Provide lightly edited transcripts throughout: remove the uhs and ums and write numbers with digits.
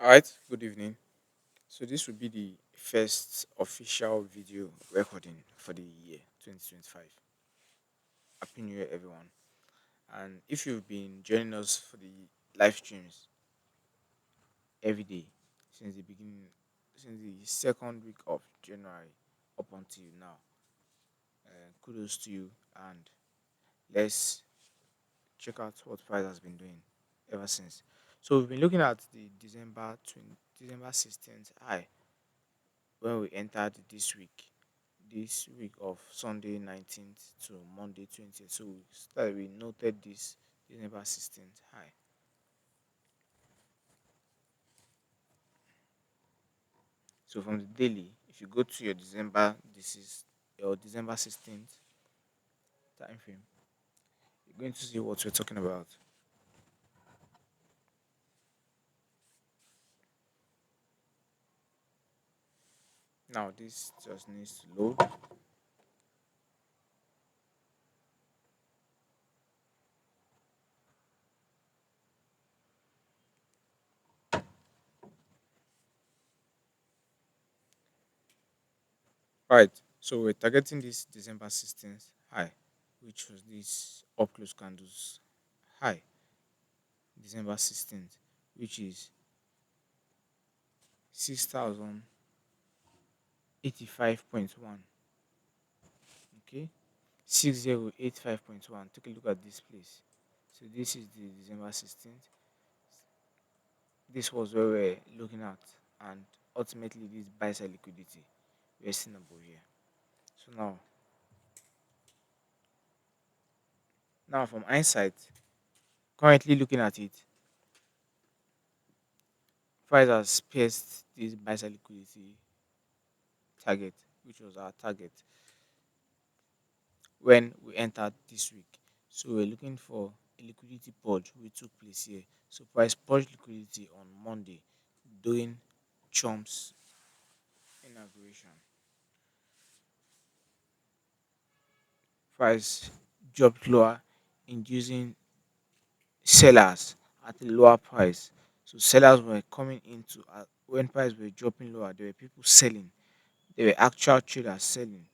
All right, good evening. So this will be the first official video recording for the year 2025. Happy New Year, everyone. And if you've been joining us for the live streams every day since the beginning, since the second week of January up until now, kudos to you. And let's check out what Price has been doing ever since. So we've been looking at the December 16th high when we entered this week of Sunday 19th to Monday 20th. So we noted this December 16th high. So from the daily, if you go to your this is your December 16th time frame, you're going to see what we're talking about. Now this just needs to load. Right. So we're targeting this December 16th high, which was this up close candles high, December 16th, which is 6,085.1. Okay. 6085.1. Take a look at this place. So this is the December 16th. This was where we're looking at, and ultimately this buy side liquidity we're seeing above here. So now from hindsight, currently looking at it, price has pierced this buy side liquidity target, which was our target when we entered this week. So we're looking for a liquidity purge which took place here. So price purge liquidity on Monday doing Trump's inauguration. Price dropped lower, inducing sellers at a lower price. So sellers were coming into when price were dropping lower. There were people selling. There were actual traders selling.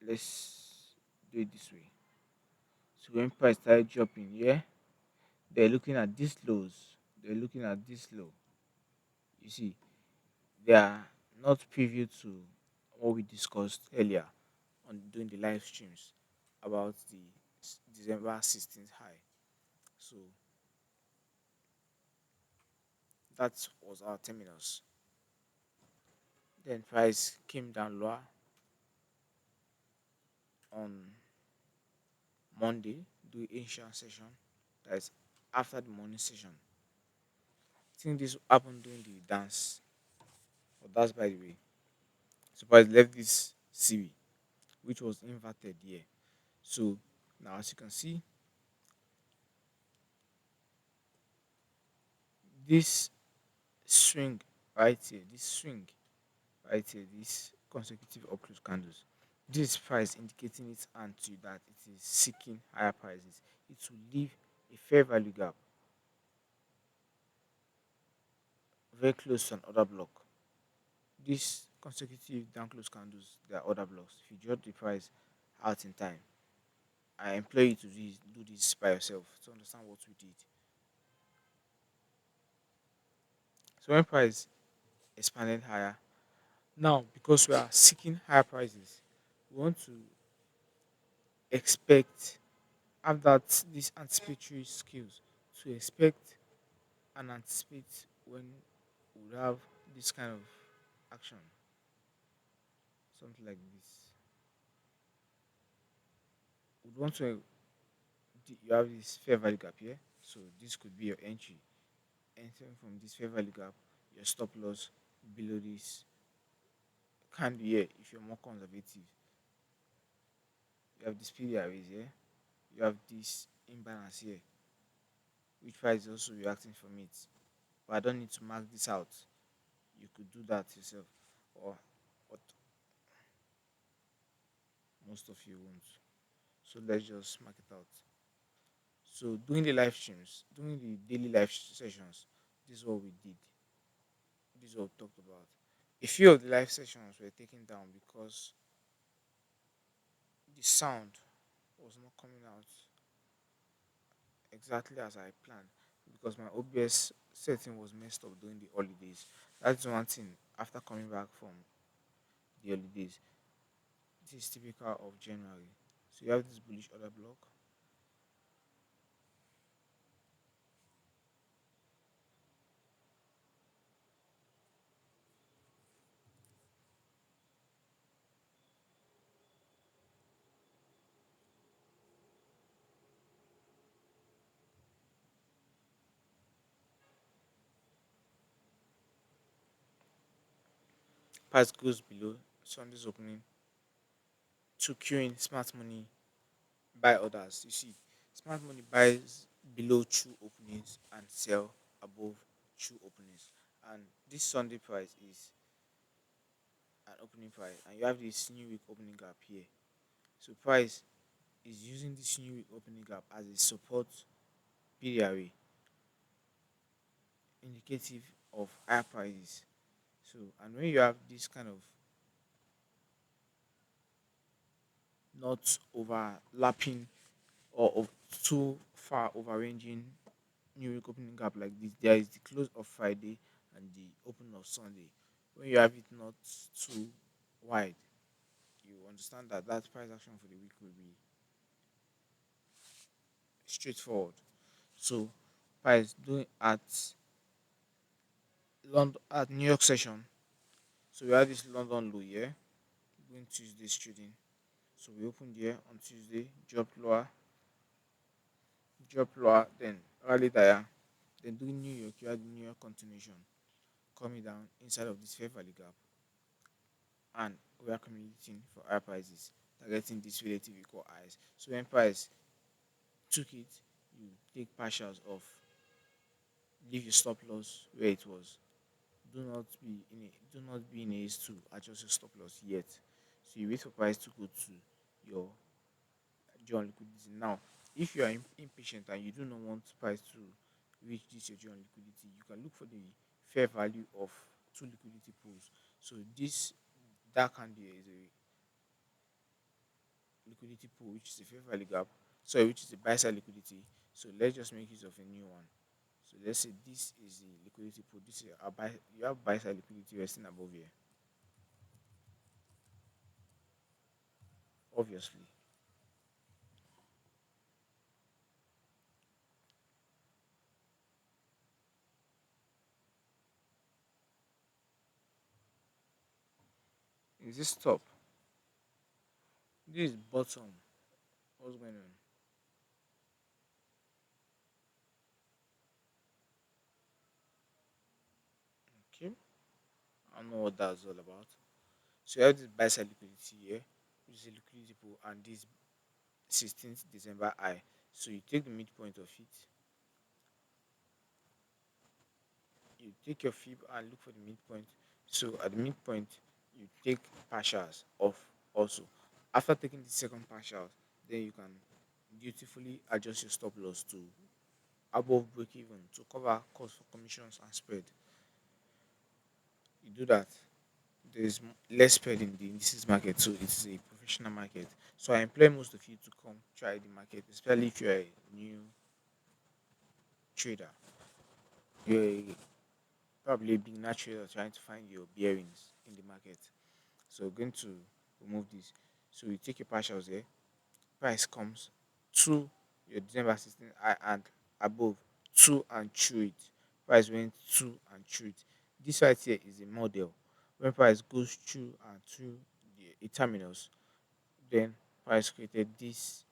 Let's do it this way. So when price started dropping, yeah, they're looking at these lows. They're looking at this low. You see, they are not preview to what we discussed earlier on doing the live streams about the December 16th high. So that was our terminus. Then price came down lower on Monday, do Asian session. That is after the morning session. I think this happened during the dance. But that's by the way. So price left this CB, which was inverted here. So now as you can see, this swing right here, this consecutive up close candles. This price indicating its hand to you that it is seeking higher prices. It will leave a fair value gap very close to an order block. These consecutive down close candles, they are order blocks. If you drop the price out in time, I implore you to do this by yourself to understand what we did. So when price expanded higher, now because we are seeking higher prices, we want to expect have that these anticipatory skills to expect and anticipate when we have this kind of action, something like this. We want to you have this fair value gap here, so this could be your entry. Entering from this fair value gap, your stop loss below this can be here if you're more conservative. You have this period arrays here, you have this imbalance here, which price is also reacting from it. But I don't need to mark this out. You could do that yourself, or what most of you won't. So let's just mark it out. So doing the live streams, doing the daily live sessions, This is what we did. This is what we talked about. A few of the live sessions were taken down because the sound was not coming out exactly as I planned because my OBS setting was messed up during the holidays. That's one thing after coming back from the holidays. This is typical of January. So you have this bullish order block. Price goes below Sunday's opening to queue in smart money buy orders. You see, smart money buys below true openings and sell above true openings. And this Sunday price is an opening price, and you have this new week opening gap here. So price is using this new week opening gap as a support PRA indicative of higher prices. So and when you have this kind of not overlapping or of too far overranging new week opening gap like this, there is the close of Friday and the open of Sunday. When you have it not too wide, you understand that that price action for the week will be straightforward. So price doing at London at New York session. So we have this London low here, going Tuesday's trading. So we opened here on Tuesday, drop lower, then rally higher. Then doing New York, you had the New York continuation coming down inside of this fair value gap, and we are accumulating for higher prices, targeting this relative equal highs. So when price took it, you take partials off, leave your stop loss where it was. Do not be in a haste to adjust your stop loss yet. So you wait for price to go to your joint liquidity. Now, if you are impatient and you do not want price to reach this your joint liquidity, you can look for the fair value of two liquidity pools. So this dark candle is a liquidity pool, which is a fair value gap. Sorry, which is a buy side liquidity. So let's just make use of a new one. So let's say this is the liquidity pool. This is a buy. You have buy side liquidity resting above here. Obviously, is this top? This is bottom. What's going on? Okay, I don't know what that's all about. So you have this buy side liquidity here, which is a liquidity pool, and this 16th December high. So you take the midpoint of it, you take your fib and look for the midpoint. So at the midpoint, you take partials off also. After taking the second partial, then you can beautifully adjust your stop loss to above break even to cover cost for commissions and spread. You do that. There's less spread in the indices market, so it's a professional market. So I employ most of you to come try the market, especially if you're a new trader. You're probably a beginner trader trying to find your bearings in the market. So we're going to remove this. So you take your partials here. Price comes to your December 16 high and above two and through it. Price went two and through it. This right here is a model. When price goes through and through the terminals, then price created this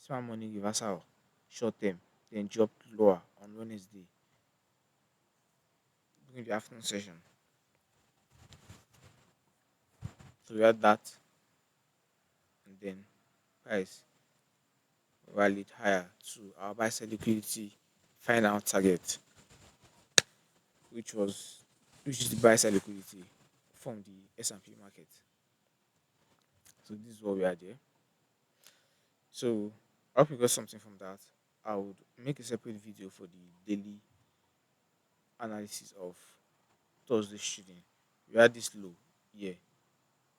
smart money reversal short term, then dropped lower on Wednesday during the afternoon session. So we had that, and then price rallied higher to our buy side liquidity final target, which was which is the buy side liquidity from the S&P market. So this is what we are there. So I hope you got something from that. I would make a separate video for the daily analysis of Thursday trading. We had this low here,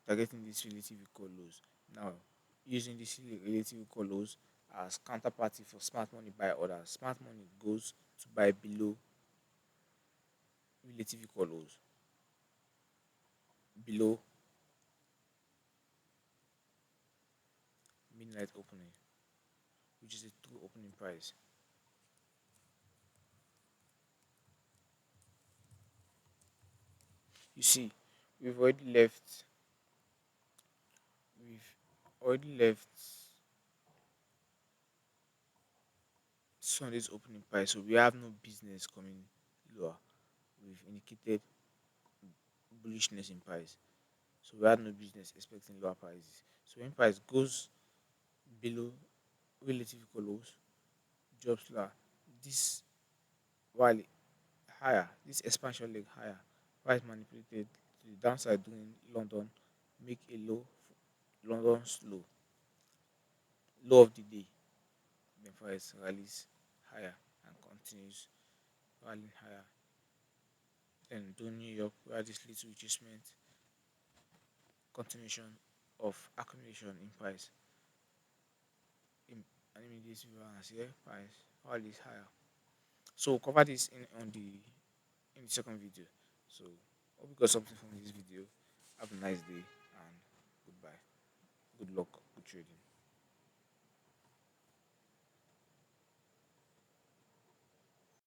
targeting these relative equal lows. Now, using this relative equal lows as counterparty for smart money buy orders, smart money goes to buy below relative equal lows, below midnight opening, which is a true opening price. You see, we've already left, we've already left Sunday's opening price, so we have no business coming lower. We've indicated bullishness in price, so we had no business expecting lower prices. So when price goes below relative equal lows, drops lower, this while higher, this expansion leg higher, price manipulated to the downside during London, make a London's low of the day. Then price rallies higher and continues rallying higher. Then do New York, where this leads to retracement, continuation of accumulation in price. In an immediate balance here, price rallies higher. So we'll cover this in the second video. So hope you got something from this video. Have a nice day and goodbye. Good luck. Good trading.